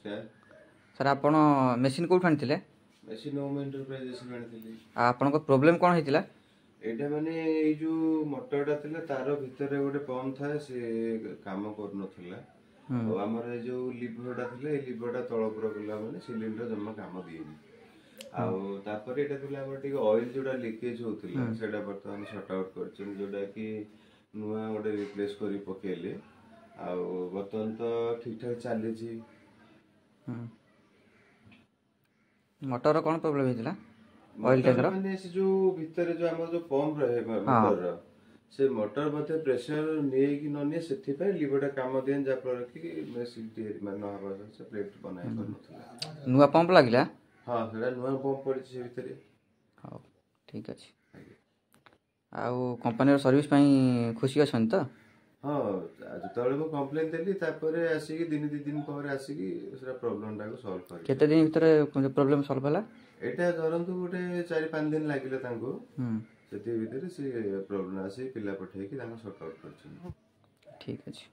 नमस्कार सर आपण machine कोठु आनिथिले machine home enterprises आनी आपनको प्रॉब्लम कोन हेतिला एटा माने ए जो मोटरटा थिला तार भितर गोटे पंप था से काम कर नथिला और हमर जो लिवरटा थिला ए लिवरटा तळ पुरा गला माने सिलिंडर जम्मा काम दिएनी आउ तापर एटा थिला हमर टिके ऑयल जोडा लीकेज होतिला सेटा बर्तमान शॉर्ट आउट करछन जोडा कि नुआ गोटे रिप्लेस करी पकेले आउ बर्तमान तो ठीक ठाक चली छी मोटर कौन प्रॉब्लम हेतिला ऑयल टैंकर माने से जो भीतर जो हमर जो पंप रहे मोटर से मोटर मते प्रेशर ने कि न ने सेथि पे लिवरटा काम देन जा पर कि मेसिन टी मन हबा से प्लेट बनाय कर नथला नुआ पंप लागिला हां सेटा नुआ पंप पड़ी से भीतर हां ठीक अछि आउ कंपनी रो सर्विस पई खुशी अछन त हाँ जो मु कंप्लेन देली तापरे आसी दिन 2 दिन पर आसी सेटा प्रॉब्लम टाको सॉल्व कर केते दिन भीतर प्रॉब्लम सॉल्व होला एटा धरंतु गोटे 4-5 दिन लागिले तांको सेति भीतर से प्रॉब्लम आसी पिला पठे कि तांको सॉर्ट आउट करछन ठीक अछि।